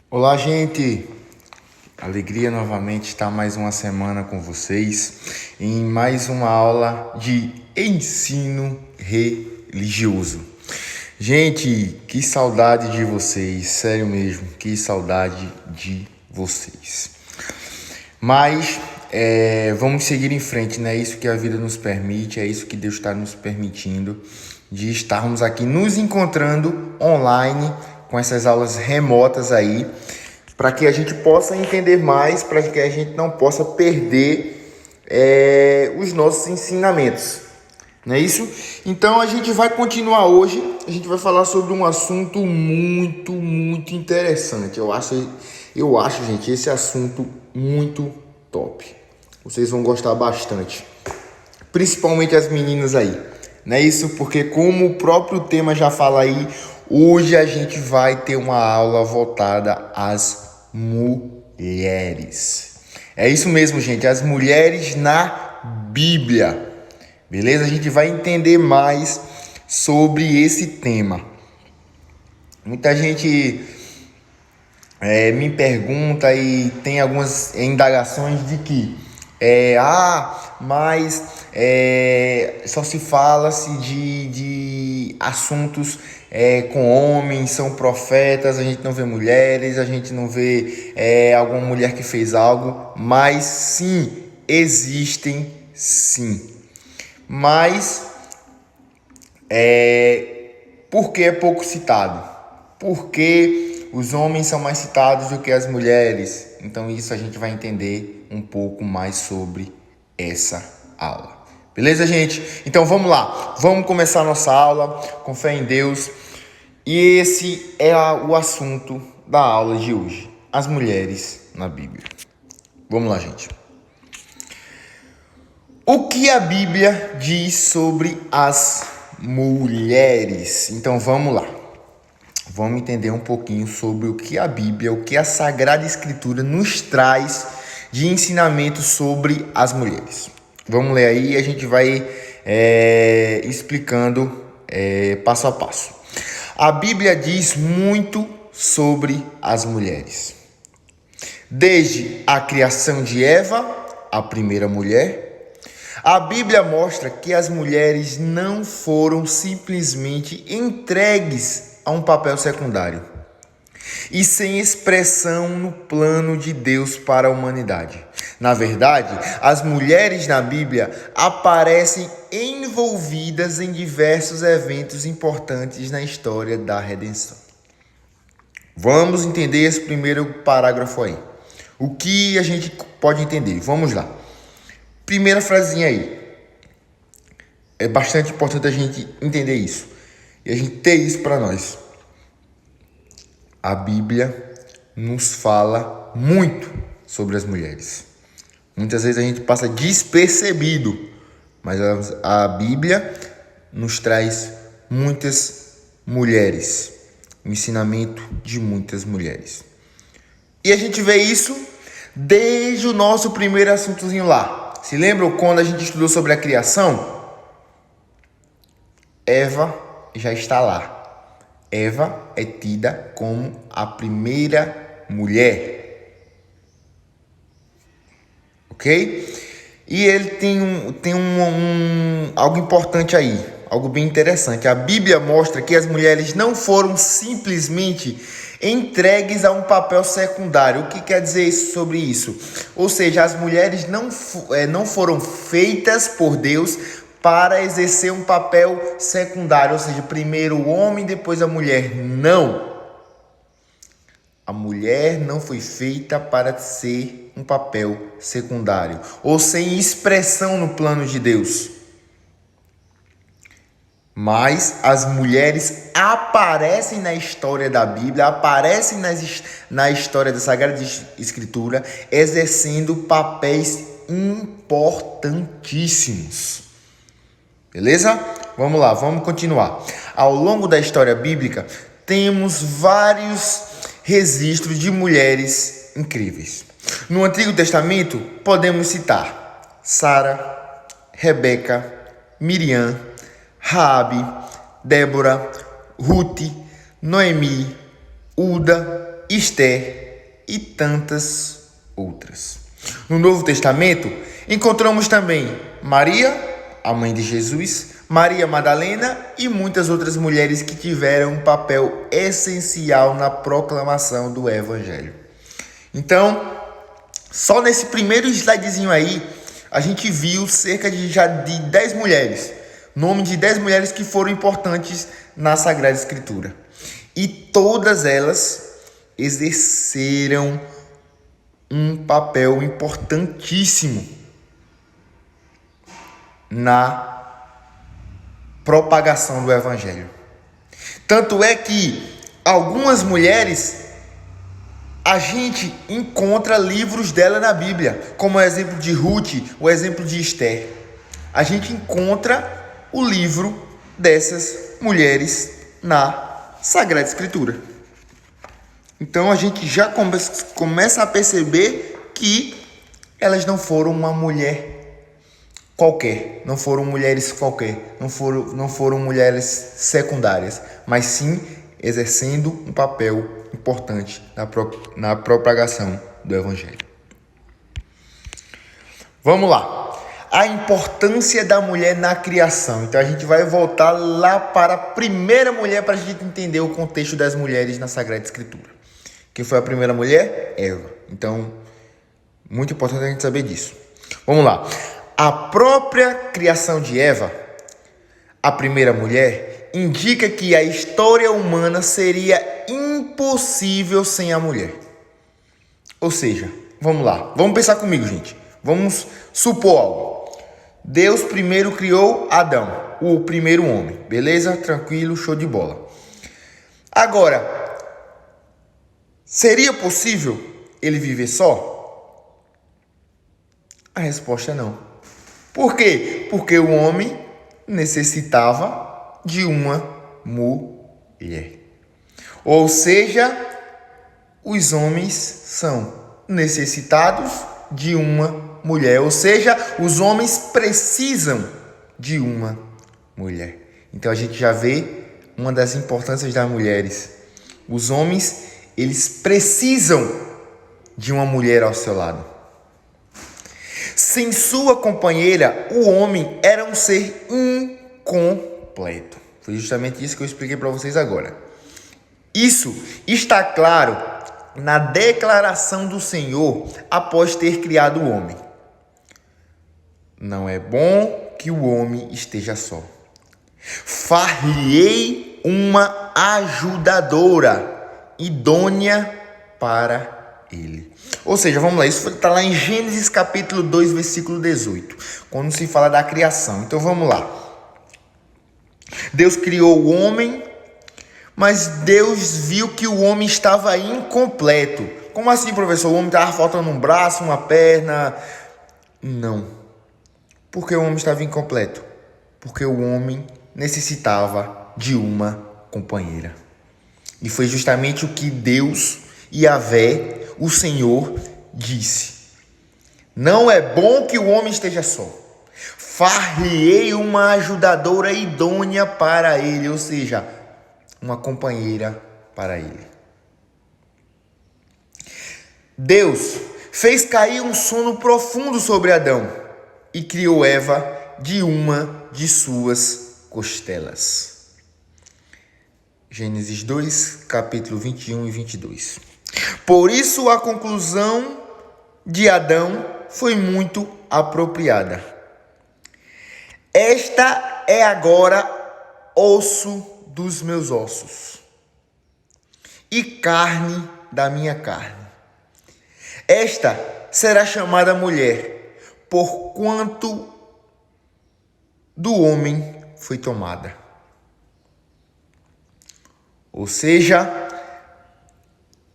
Olá, gente! Alegria novamente estar mais uma semana com vocês em mais uma aula de ensino religioso. Gente, que saudade de vocês, sério mesmo, que saudade de vocês. Mas vamos seguir em frente, né? É isso que a vida nos permite, é isso que Deus está nos permitindo, de estarmos aqui nos encontrando online com essas aulas remotas aí, para que a gente possa entender mais, para que a gente não possa perder os nossos ensinamentos. Não é isso? Então a gente vai continuar hoje, a gente vai falar sobre um assunto muito interessante. Eu acho, gente, esse assunto muito top. Vocês vão gostar bastante. Principalmente as meninas aí. Não é isso? Porque como o próprio tema já fala aí, hoje a gente vai ter uma aula voltada às mulheres. É isso mesmo, gente, as mulheres na Bíblia. Beleza? A gente vai entender mais sobre esse tema. Muita gente me pergunta e tem algumas indagações de que mas só se fala-se de assuntos com homens, são profetas, a gente não vê mulheres, a gente não vê alguma mulher que fez algo, mas sim, existem sim. Mas por que é pouco citado? Porque os homens são mais citados do que as mulheres. Então isso a gente vai entender um pouco mais sobre essa aula. Beleza, gente? Então vamos lá. Vamos começar a nossa aula com fé em Deus. E esse é o assunto da aula de hoje. As mulheres na Bíblia. Vamos lá, gente. O que a Bíblia diz sobre as mulheres? Então vamos lá. Vamos entender um pouquinho sobre o que a Bíblia, o que a Sagrada Escritura nos traz de ensinamento sobre as mulheres. Vamos ler aí e a gente vai explicando passo a passo. A Bíblia diz muito sobre as mulheres. Desde a criação de Eva, a primeira mulher, a Bíblia mostra que as mulheres não foram simplesmente entregues a um papel secundário e sem expressão no plano de Deus para a humanidade. Na verdade, as mulheres na Bíblia aparecem envolvidas em diversos eventos importantes na história da redenção. Vamos entender esse primeiro parágrafo aí. O que a gente pode entender? Vamos lá. Primeira frasinha aí. É bastante importante a gente entender isso. E a gente ter isso para nós. A Bíblia nos fala muito sobre as mulheres. Muitas vezes a gente passa despercebido. Mas a Bíblia nos traz muitas mulheres. O ensinamento de muitas mulheres. E a gente vê isso desde o nosso primeiro assuntozinho lá. Se lembram quando a gente estudou sobre a criação? Eva já está lá. Eva é tida como a primeira mulher. Ok? E ele tem algo importante aí, algo bem interessante. A Bíblia mostra que as mulheres não foram simplesmente entregues a um papel secundário. O que quer dizer sobre isso? Ou seja, as mulheres não foram feitas por Deus para exercer um papel secundário, ou seja, primeiro o homem, depois a mulher. Não. A mulher não foi feita para ser um papel secundário ou sem expressão no plano de Deus. Mas as mulheres aparecem na história da Bíblia, aparecem na história da Sagrada Escritura, exercendo papéis importantíssimos. Beleza? Vamos lá, vamos continuar. Ao longo da história bíblica, temos vários registros de mulheres incríveis. No Antigo Testamento, podemos citar Sara, Rebeca, Miriam, Raabe, Débora, Ruth, Noemi, Uda, Esther e tantas outras. No Novo Testamento, encontramos também Maria, a mãe de Jesus, Maria Madalena e muitas outras mulheres que tiveram um papel essencial na proclamação do Evangelho. Então, só nesse primeiro slidezinho aí, a gente viu cerca de 10 mulheres, nome de 10 mulheres que foram importantes na Sagrada Escritura. E todas elas exerceram um papel importantíssimo na propagação do Evangelho. Tanto é que algumas mulheres a gente encontra livros dela na Bíblia, como o exemplo de Ruth, o exemplo de Esther. A gente encontra o livro dessas mulheres na Sagrada Escritura. Então a gente já começa a perceber que elas não foram uma mulher qualquer, não foram mulheres qualquer, não foram mulheres secundárias, mas sim exercendo um papel importante na propagação do Evangelho. Vamos lá. A importância da mulher na criação. Então a gente vai voltar lá para a primeira mulher para a gente entender o contexto das mulheres na Sagrada Escritura. Quem foi a primeira mulher? Eva. Então, muito importante a gente saber disso. Vamos lá. A própria criação de Eva, a primeira mulher, indica que a história humana seria impossível sem a mulher. Ou seja, vamos lá. Vamos pensar comigo, gente. Vamos supor algo. Deus primeiro criou Adão, o primeiro homem. Beleza? Tranquilo, show de bola. Agora, seria possível ele viver só? A resposta é não. Por quê? Porque o homem necessitava de uma mulher. Ou seja, os homens são necessitados de uma mulher. Ou seja, os homens precisam de uma mulher. Então a gente já vê uma das importâncias das mulheres. Os homens, eles precisam de uma mulher ao seu lado. Sem sua companheira, o homem era um ser incompleto. Foi justamente isso que eu expliquei para vocês agora. Isso está claro na declaração do Senhor após ter criado o homem. Não é bom que o homem esteja só. Far-lhe-ei uma ajudadora idônea para ele. Ou seja, vamos lá, isso está lá em Gênesis capítulo 2, versículo 18, quando se fala da criação. Então vamos lá. Deus criou o homem, mas Deus viu que o homem estava incompleto. Como assim, professor? O homem estava faltando um braço, uma perna? Não. Por que o homem estava incompleto? Porque o homem necessitava de uma companheira. E foi justamente o que Deus, Yahvé, o Senhor, disse. Não é bom que o homem esteja só. Far-lhe-ei uma ajudadora idônea para ele, ou seja, uma companheira para ele. Deus fez cair um sono profundo sobre Adão e criou Eva de uma de suas costelas. Gênesis 2, capítulo 21 e 22. Por isso a conclusão de Adão foi muito apropriada. Esta é agora osso dos meus ossos e carne da minha carne. Esta será chamada mulher, porquanto do homem foi tomada. Ou seja,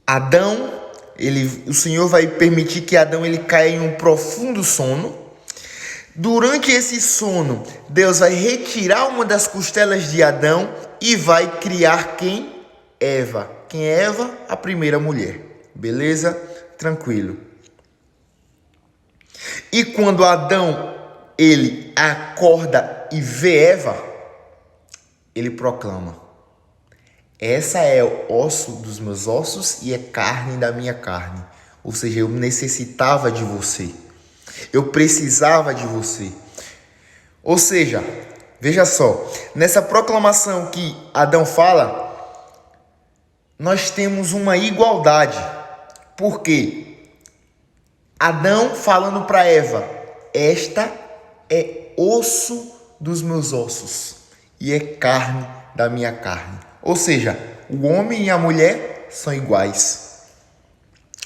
Adão, o Senhor vai permitir que Adão caia em um profundo sono. Durante esse sono, Deus vai retirar uma das costelas de Adão e vai criar quem? Eva. Quem é Eva? A primeira mulher. Beleza? Tranquilo. E quando Adão, ele acorda e vê Eva, ele proclama: Essa é osso dos meus ossos e é carne da minha carne. Ou seja, eu necessitava de você. Eu precisava de você. Ou seja, veja só, nessa proclamação que Adão fala, nós temos uma igualdade. Por quê? Adão falando para Eva, esta é osso dos meus ossos e é carne da minha carne. Ou seja, o homem e a mulher são iguais.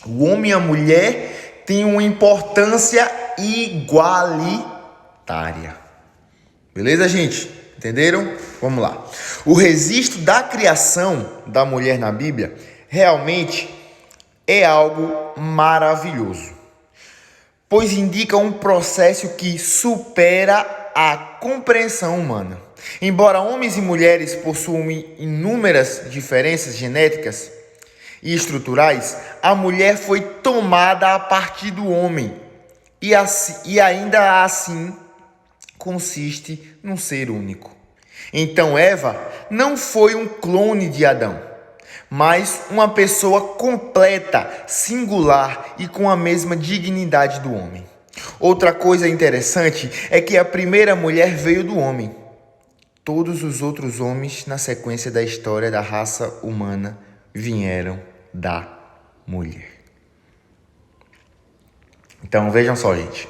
O homem e a mulher têm uma importância igualitária. Beleza, gente? Entenderam? Vamos lá. O registro da criação da mulher na Bíblia realmente é algo maravilhoso, pois indica um processo que supera a compreensão humana. Embora homens e mulheres possuam inúmeras diferenças genéticas e estruturais, a mulher foi tomada a partir do homem e ainda assim consiste num ser único. Então Eva não foi um clone de Adão, mas uma pessoa completa, singular e com a mesma dignidade do homem. Outra coisa interessante é que a primeira mulher veio do homem. Todos os outros homens, na sequência da história da raça humana, vieram da mulher. Então vejam só, gente.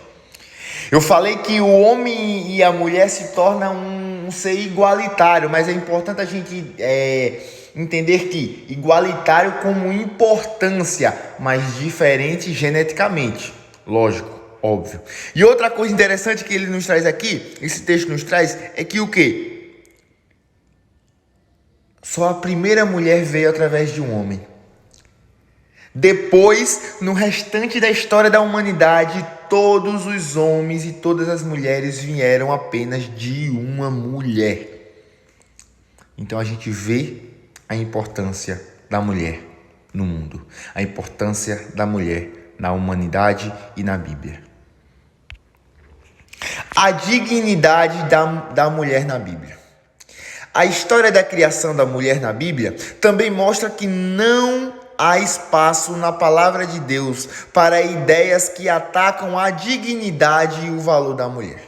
Eu falei que o homem e a mulher se tornam um ser igualitário, mas é importante a gente entender que igualitário como importância, mas diferente geneticamente. Lógico, óbvio. E outra coisa interessante que ele nos traz aqui, esse texto nos traz, é que o quê? Só a primeira mulher veio através de um homem. Depois, no restante da história da humanidade, todos os homens e todas as mulheres vieram apenas de uma mulher. Então a gente vê a importância da mulher no mundo, a importância da mulher na humanidade e na Bíblia. A dignidade da mulher na Bíblia. A história da criação da mulher na Bíblia também mostra que não há espaço na palavra de Deus para ideias que atacam a dignidade e o valor da mulher.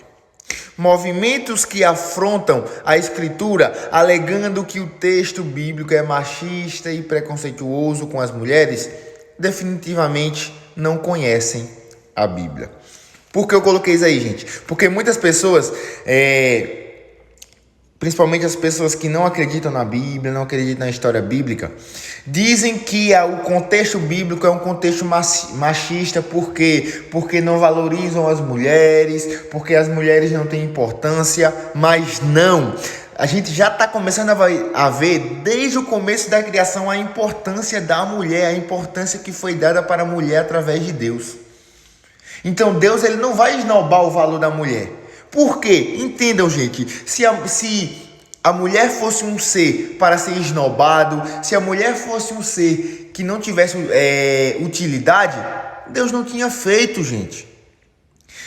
Movimentos que afrontam a Escritura, alegando que o texto bíblico é machista e preconceituoso com as mulheres, definitivamente não conhecem a Bíblia. Por que eu coloquei isso aí, gente? Porque muitas pessoas, principalmente as pessoas que não acreditam na Bíblia, não acreditam na história bíblica, dizem que o contexto bíblico é um contexto machista porque não valorizam as mulheres, porque as mulheres não têm importância, mas não. A gente já está começando a ver desde o começo da criação a importância da mulher, a importância que foi dada para a mulher através de Deus. Então Deus ele não vai esnobar o valor da mulher. Por quê? Entendam, gente, se a mulher fosse um ser para ser esnobado, se a mulher fosse um ser que não tivesse utilidade, Deus não tinha feito, gente.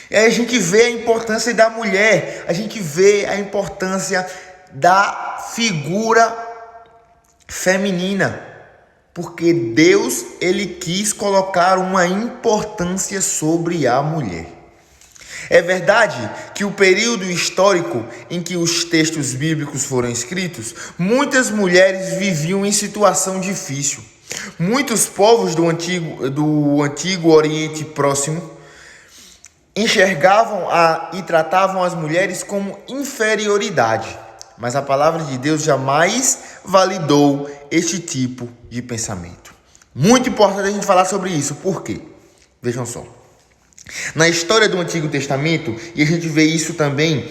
E aí a gente vê a importância da mulher, a gente vê a importância da figura feminina, porque Deus ele quis colocar uma importância sobre a mulher. É verdade que o período histórico em que os textos bíblicos foram escritos, muitas mulheres viviam em situação difícil. Muitos povos do antigo Oriente Próximo enxergavam e tratavam as mulheres como inferioridade, mas a palavra de Deus jamais validou este tipo de pensamento. Muito importante a gente falar sobre isso, por quê? Vejam só. Na história do Antigo Testamento, e a gente vê isso também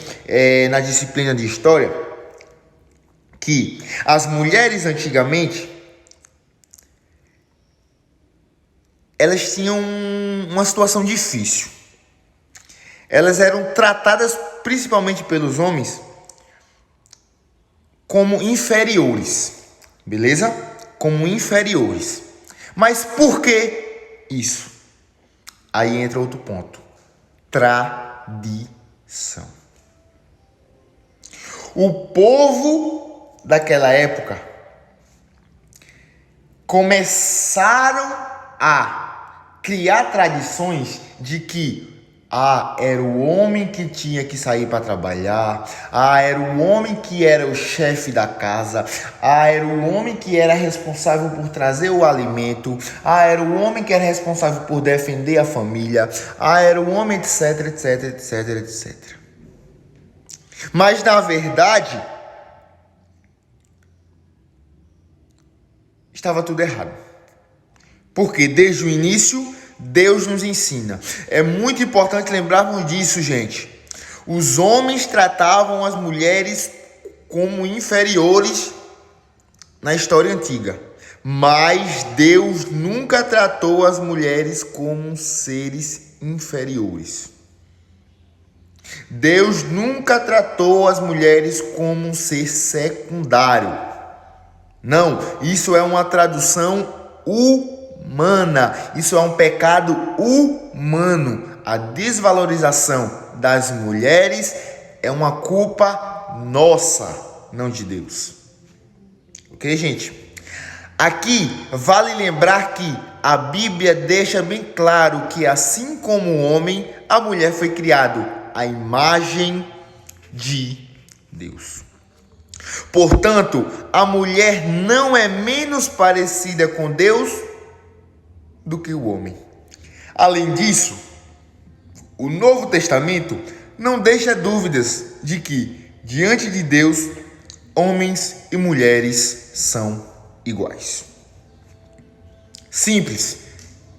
na disciplina de história, que as mulheres antigamente, elas tinham uma situação difícil. Elas eram tratadas, principalmente pelos homens, como inferiores, beleza? Como inferiores. Mas por que isso? Aí entra outro ponto. Tradição. O povo daquela época começaram a criar tradições de que era o homem que tinha que sair para trabalhar, era o homem que era o chefe da casa, era o homem que era responsável por trazer o alimento, era o homem que era responsável por defender a família, era o homem, etc, etc, etc, etc. Mas na verdade, estava tudo errado. Porque desde o início, Deus nos ensina. É muito importante lembrarmos disso, gente. Os homens tratavam as mulheres como inferiores na história antiga. Mas Deus nunca tratou as mulheres como seres inferiores. Deus nunca tratou as mulheres como um ser secundário. Não, isso é uma tradução humana. Isso é um pecado humano. A desvalorização das mulheres é uma culpa nossa, não de Deus. Ok, gente? Aqui vale lembrar que a Bíblia deixa bem claro que assim como o homem, a mulher foi criada à imagem de Deus. Portanto, a mulher não é menos parecida com Deus do que o homem. Além disso, o Novo Testamento não deixa dúvidas de que, diante de Deus, homens e mulheres são iguais. Simples.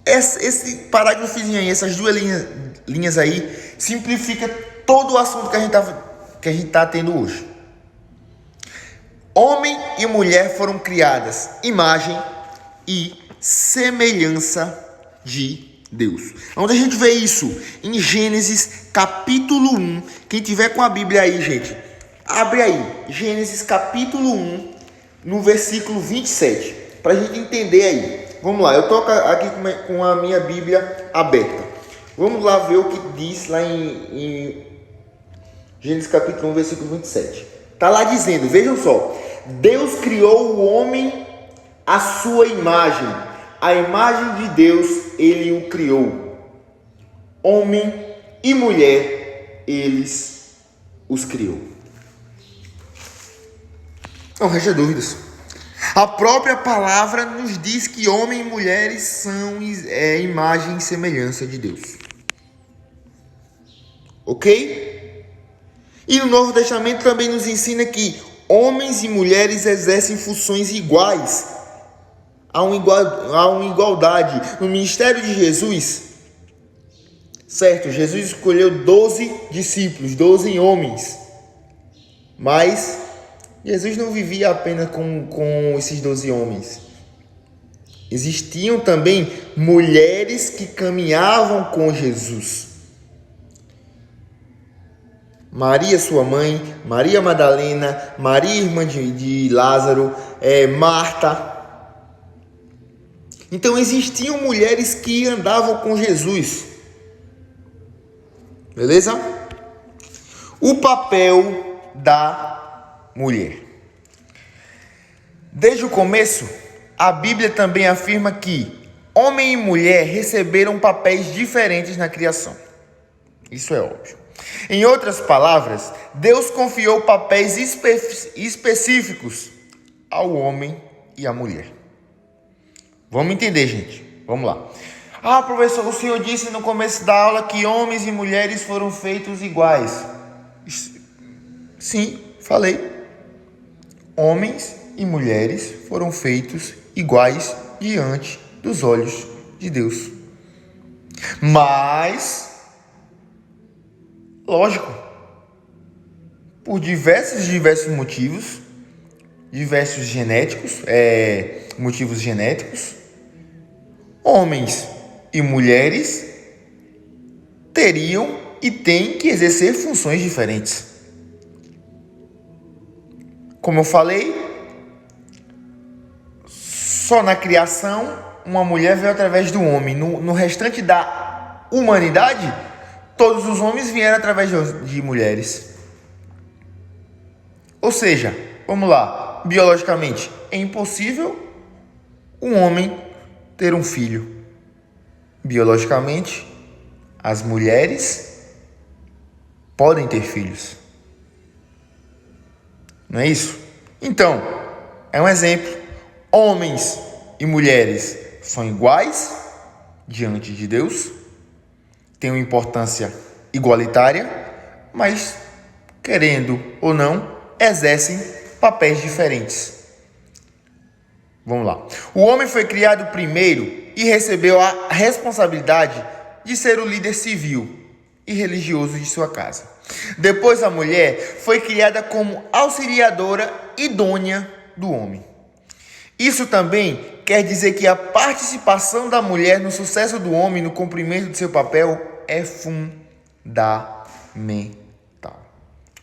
Esse parágrafozinho aí, essas duas linhas aí, simplifica todo o assunto que a gente está tendo hoje. Homem e mulher foram criadas imagem e semelhança de Deus. Onde a gente vê isso? Em Gênesis capítulo 1. Quem tiver com a Bíblia aí, gente, abre aí. Gênesis capítulo 1, no versículo 27. Para a gente entender aí. Vamos lá, eu estou aqui com a minha Bíblia aberta. Vamos lá ver o que diz lá em Gênesis capítulo 1, versículo 27. Está lá dizendo, vejam só. Deus criou o homem à sua imagem. A imagem de Deus, ele o criou. Homem e mulher, eles os criou. Não resta dúvidas. A própria palavra nos diz que homem e mulheres são imagem e semelhança de Deus. Ok? E no Novo Testamento também nos ensina que homens e mulheres exercem funções iguais. Há uma igualdade. No ministério de Jesus, certo, Jesus escolheu 12 discípulos, 12 homens. Mas Jesus não vivia apenas com esses 12 homens. Existiam também mulheres que caminhavam com Jesus. Maria, sua mãe, Maria Madalena, Maria, irmã de Lázaro, Marta. Então existiam mulheres que andavam com Jesus. Beleza? O papel da mulher. Desde o começo, a Bíblia também afirma que homem e mulher receberam papéis diferentes na criação. Isso é óbvio. Em outras palavras, Deus confiou papéis específicos ao homem e à mulher. Vamos entender, gente. Vamos lá. Professor, o senhor disse no começo da aula que homens e mulheres foram feitos iguais. Sim, falei. Homens e mulheres foram feitos iguais diante dos olhos de Deus. Mas, lógico, por diversos motivos, motivos genéticos, homens e mulheres teriam e têm que exercer funções diferentes. Como eu falei, só na criação uma mulher veio através do homem. No restante da humanidade, todos os homens vieram através de mulheres. Ou seja, vamos lá, biologicamente, é impossível um homem ter um filho. Biologicamente, as mulheres podem ter filhos. Não é isso? Então, é um exemplo. Homens e mulheres são iguais diante de Deus, têm uma importância igualitária, mas, querendo ou não, exercem papéis diferentes. Vamos lá. O homem foi criado primeiro e recebeu a responsabilidade de ser o líder civil e religioso de sua casa. Depois, a mulher foi criada como auxiliadora idônea do homem. Isso também quer dizer que a participação da mulher no sucesso do homem, no cumprimento de seu papel, é fundamental.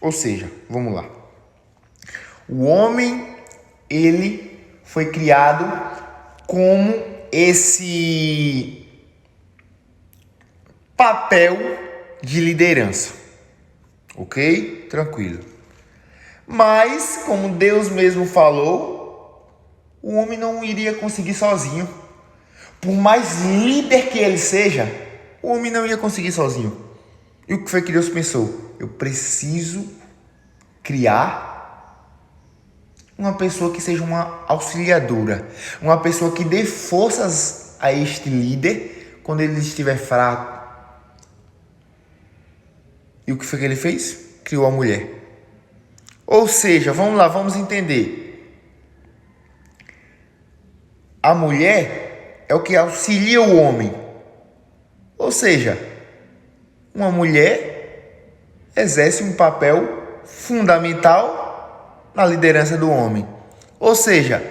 Ou seja, vamos lá. O homem, ele foi criado como esse papel de liderança. Ok? Tranquilo. Mas, como Deus mesmo falou, o homem não iria conseguir sozinho. Por mais líder que ele seja, o homem não ia conseguir sozinho. E o que foi que Deus pensou? Eu preciso criar uma pessoa que seja uma auxiliadora, uma pessoa que dê forças a este líder quando ele estiver fraco. E o que foi que ele fez? Criou a mulher. Ou seja, vamos lá, vamos entender. A mulher é o que auxilia o homem. Ou seja, uma mulher exerce um papel fundamental na liderança do homem. Ou seja,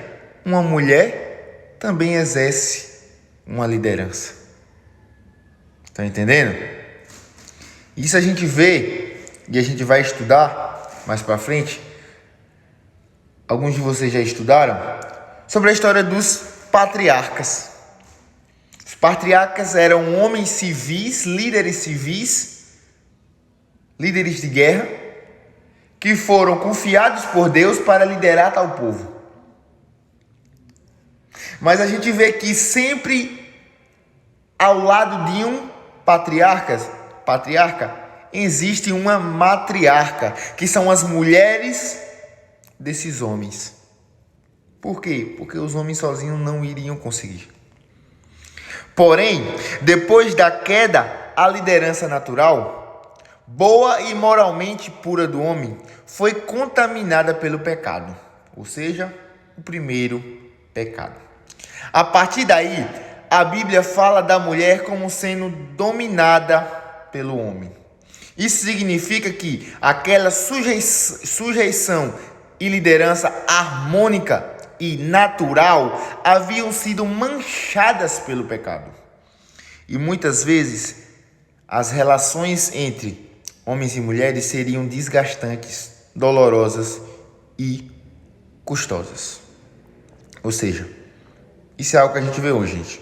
uma mulher também exerce uma liderança. Estão entendendo? Isso a gente vê e a gente vai estudar mais para frente. Alguns de vocês já estudaram sobre a história dos patriarcas. Os patriarcas eram homens civis, líderes de guerra, que foram confiados por Deus para liderar tal povo. Mas a gente vê que sempre ao lado de um patriarca, existe uma matriarca, que são as mulheres desses homens. Por quê? Porque os homens sozinhos não iriam conseguir. Porém, depois da queda, a liderança natural, boa e moralmente pura do homem, foi contaminada pelo pecado. Ou seja, o primeiro pecado. A partir daí, a Bíblia fala da mulher como sendo dominada pelo homem. Isso significa que aquela sujeição e liderança harmônica e natural haviam sido manchadas pelo pecado. E muitas vezes as relações entre homens e mulheres seriam desgastantes, dolorosas e custosas. Ou seja, isso é algo que a gente vê hoje, gente.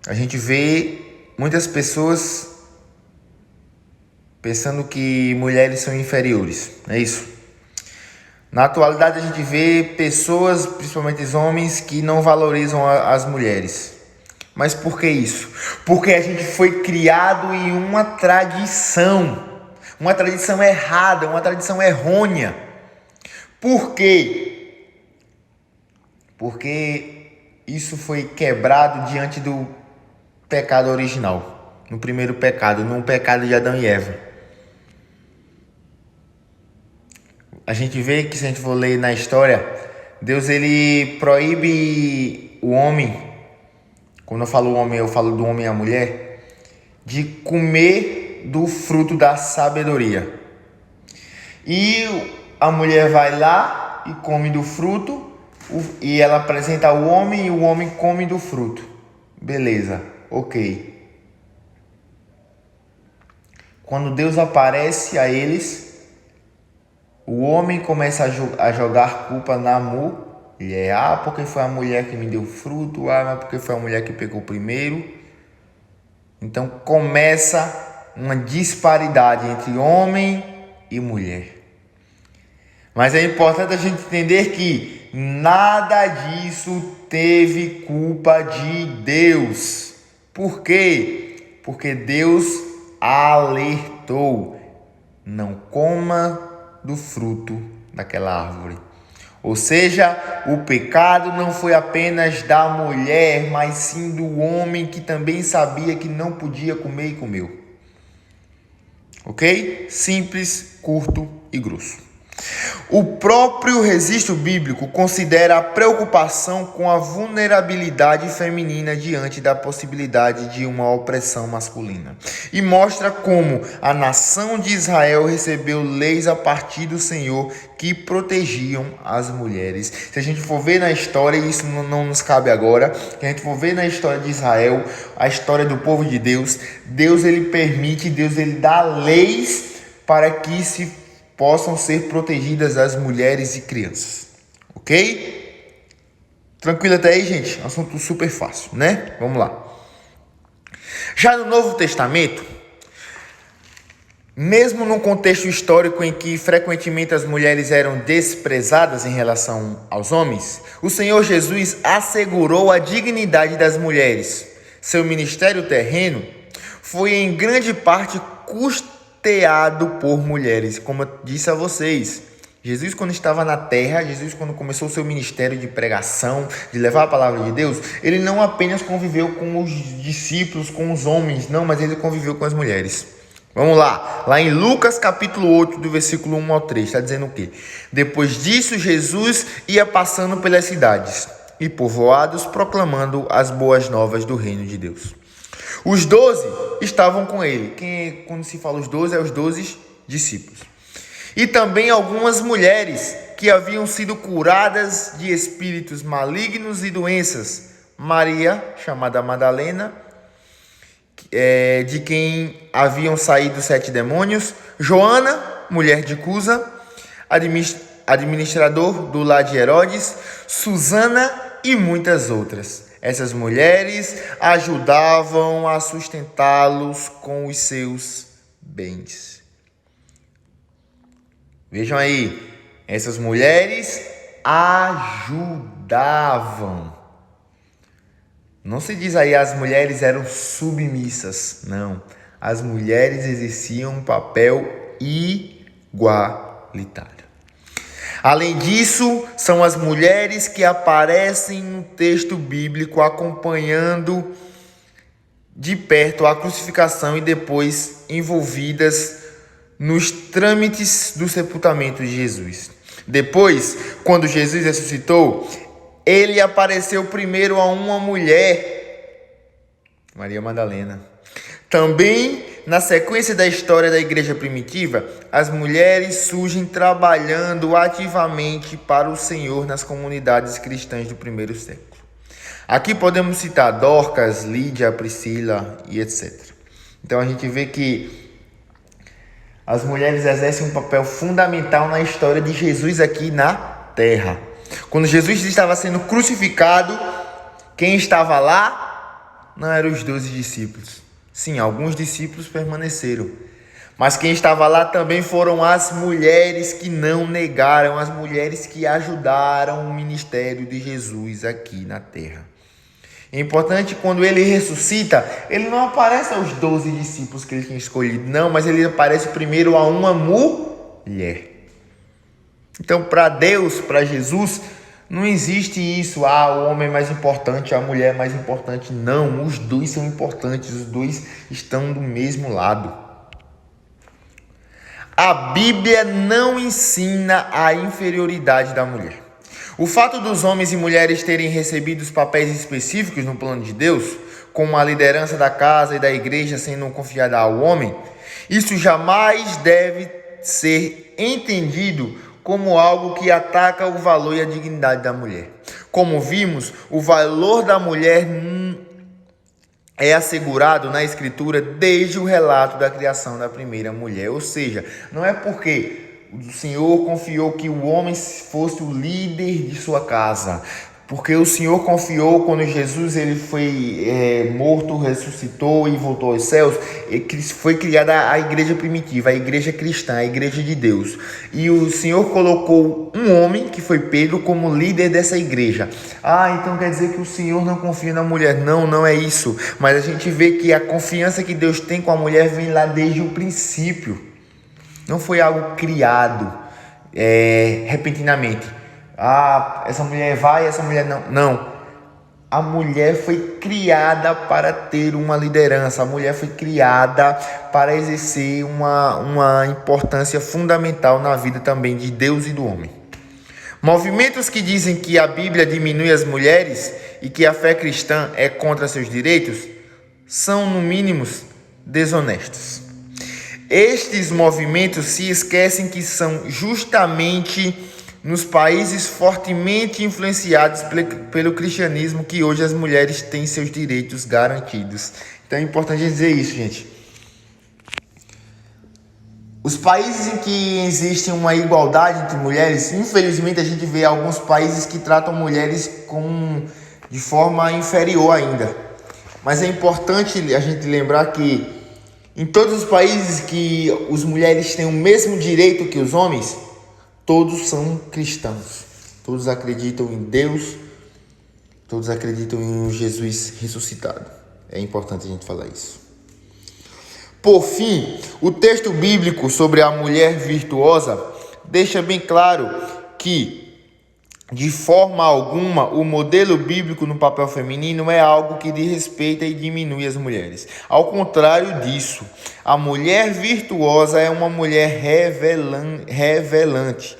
A gente vê muitas pessoas pensando que mulheres são inferiores, não é isso? Na atualidade a gente vê pessoas, principalmente os homens, que não valorizam as mulheres. Mas por que isso? Porque a gente foi criado em uma tradição errada, uma tradição errônea. Por quê? Porque isso foi quebrado diante do pecado original, no primeiro pecado, no pecado de Adão e Eva. A gente vê que, se a gente for ler na história, Deus ele proíbe o homem, quando eu falo homem, eu falo do homem e a mulher, de comer do fruto da sabedoria. E a mulher vai lá e come do fruto, e ela apresenta ao homem e o homem come do fruto. Beleza, ok. Quando Deus aparece a eles, o homem começa a jogar culpa na mulher. Porque foi a mulher que me deu fruto. Mas porque foi a mulher que pegou primeiro. Então começa uma disparidade entre homem e mulher. Mas é importante a gente entender que nada disso teve culpa de Deus. Por quê? Porque Deus alertou: não coma do fruto daquela árvore. Ou seja, o pecado não foi apenas da mulher, mas sim do homem, que também sabia que não podia comer e comeu. Ok? Simples, curto e grosso. O próprio registro bíblico considera a preocupação com a vulnerabilidade feminina diante da possibilidade de uma opressão masculina, e mostra como a nação de Israel recebeu leis a partir do Senhor que protegiam as mulheres. Se a gente for ver na história, e isso não nos cabe agora, se a gente for ver na história de Israel, a história do povo de Deus, Deus ele permite, Deus ele dá leis para que se possam ser protegidas as mulheres e crianças. Ok? Tranquilo até aí, gente? Assunto super fácil, né? Vamos lá. Já no Novo Testamento, mesmo num contexto histórico em que frequentemente as mulheres eram desprezadas em relação aos homens, o Senhor Jesus assegurou a dignidade das mulheres. Seu ministério terreno foi em grande parte custeado por mulheres. Como eu disse a vocês, Jesus, quando estava na terra, Jesus, quando começou o seu ministério de pregação, de levar a palavra de Deus, ele não apenas conviveu com os discípulos, com os homens, não, mas ele conviveu com as mulheres. Vamos lá em Lucas capítulo 8, do versículo 1 ao 3, está dizendo o quê? Depois disso, Jesus ia passando pelas cidades e povoados, proclamando as boas novas do reino de Deus. Os 12 estavam com ele. Quando se fala os 12, é os 12 discípulos. E também algumas mulheres que haviam sido curadas de espíritos malignos e doenças. Maria, chamada Madalena, de quem haviam saído 7 demônios. Joana, mulher de Cusa, administrador do lar de Herodes. Susana e muitas outras. Essas mulheres ajudavam a sustentá-los com os seus bens. Vejam aí, essas mulheres ajudavam. Não se diz aí as mulheres eram submissas, não. As mulheres exerciam um papel igualitário. Além disso, são as mulheres que aparecem no texto bíblico acompanhando de perto a crucificação e depois envolvidas nos trâmites do sepultamento de Jesus. Depois, quando Jesus ressuscitou, ele apareceu primeiro a uma mulher, Maria Madalena. Também, na sequência da história da igreja primitiva, as mulheres surgem trabalhando ativamente para o Senhor nas comunidades cristãs do primeiro século. Aqui podemos citar Dorcas, Lídia, Priscila e etc. Então a gente vê que as mulheres exercem um papel fundamental na história de Jesus aqui na terra. Quando Jesus estava sendo crucificado, quem estava lá não eram os 12 discípulos. Sim, alguns discípulos permaneceram, mas quem estava lá também foram as mulheres que não negaram, as mulheres que ajudaram o ministério de Jesus aqui na terra. É importante, quando ele ressuscita, ele não aparece aos 12 discípulos que ele tinha escolhido, não, mas ele aparece primeiro a uma mulher. Então, para Deus, para Jesus, não existe isso, o homem é mais importante, a mulher é mais importante. Não, os dois são importantes, os dois estão do mesmo lado. A Bíblia não ensina a inferioridade da mulher. O fato dos homens e mulheres terem recebido os papéis específicos no plano de Deus, como a liderança da casa e da igreja sendo confiada ao homem, isso jamais deve ser entendido como algo que ataca o valor e a dignidade da mulher. Como vimos, o valor da mulher é assegurado na Escritura desde o relato da criação da primeira mulher. Ou seja, não é porque o Senhor confiou que o homem fosse o líder de sua casa, Porque o Senhor confiou quando Jesus ele foi morto, ressuscitou e voltou aos céus. Foi criada a igreja primitiva, a igreja cristã, a igreja de Deus. E o Senhor colocou um homem, que foi Pedro, como líder dessa igreja. Então quer dizer que o Senhor não confia na mulher. Não, não é isso. Mas a gente vê que a confiança que Deus tem com a mulher vem lá desde o princípio. Não foi algo criado repentinamente. Essa mulher vai, essa mulher não. Não. A mulher foi criada para ter uma liderança. A mulher foi criada para exercer uma importância fundamental na vida também de Deus e do homem. Movimentos que dizem que a Bíblia diminui as mulheres e que a fé cristã é contra seus direitos são, no mínimo, desonestos. Estes movimentos se esquecem que são justamente nos países fortemente influenciados pelo cristianismo que hoje as mulheres têm seus direitos garantidos. Então é importante dizer isso, gente. Os países em que existe uma igualdade entre mulheres, infelizmente a gente vê alguns países que tratam mulheres de forma inferior ainda. Mas é importante a gente lembrar que em todos os países que as mulheres têm o mesmo direito que os homens, todos são cristãos. Todos acreditam em Deus. Todos acreditam em Jesus ressuscitado. É importante a gente falar isso. Por fim, o texto bíblico sobre a mulher virtuosa deixa bem claro que, de forma alguma, o modelo bíblico no papel feminino é algo que desrespeita e diminui as mulheres. Ao contrário disso, a mulher virtuosa é uma mulher revelante.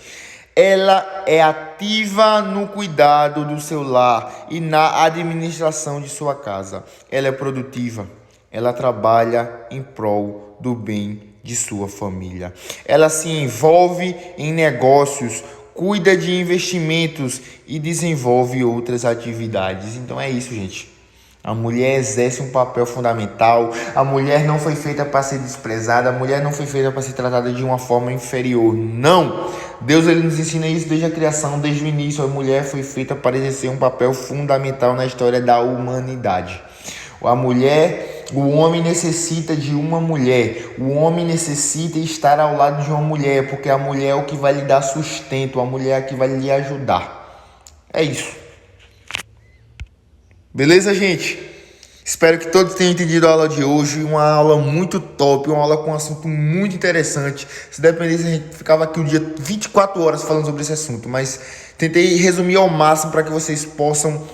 Ela é ativa no cuidado do seu lar e na administração de sua casa. Ela é produtiva. Ela trabalha em prol do bem de sua família. Ela se envolve em negócios, cuida de investimentos e desenvolve outras atividades. Então é isso, gente. A mulher exerce um papel fundamental. A mulher não foi feita para ser desprezada. A mulher não foi feita para ser tratada de uma forma inferior. Não! Deus ele nos ensina isso desde a criação, desde o início. A mulher foi feita para exercer um papel fundamental na história da humanidade. O homem necessita de uma mulher. O homem necessita estar ao lado de uma mulher, porque a mulher é o que vai lhe dar sustento. A mulher é a que vai lhe ajudar. É isso. Beleza, gente? Espero que todos tenham entendido a aula de hoje. Uma aula muito top, uma aula com um assunto muito interessante. Se dependesse, a gente ficava aqui o dia 24 horas falando sobre esse assunto, mas tentei resumir ao máximo para que vocês possam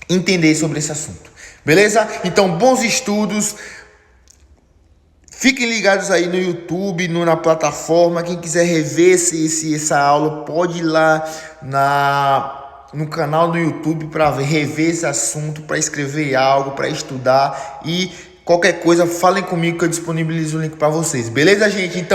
entender sobre esse assunto. Beleza? Então, bons estudos. Fiquem ligados aí no YouTube, na plataforma. Quem quiser rever essa aula, pode ir lá no canal do YouTube para rever esse assunto, para escrever algo, para estudar. E qualquer coisa, falem comigo que eu disponibilizo o link para vocês. Beleza, gente? Então,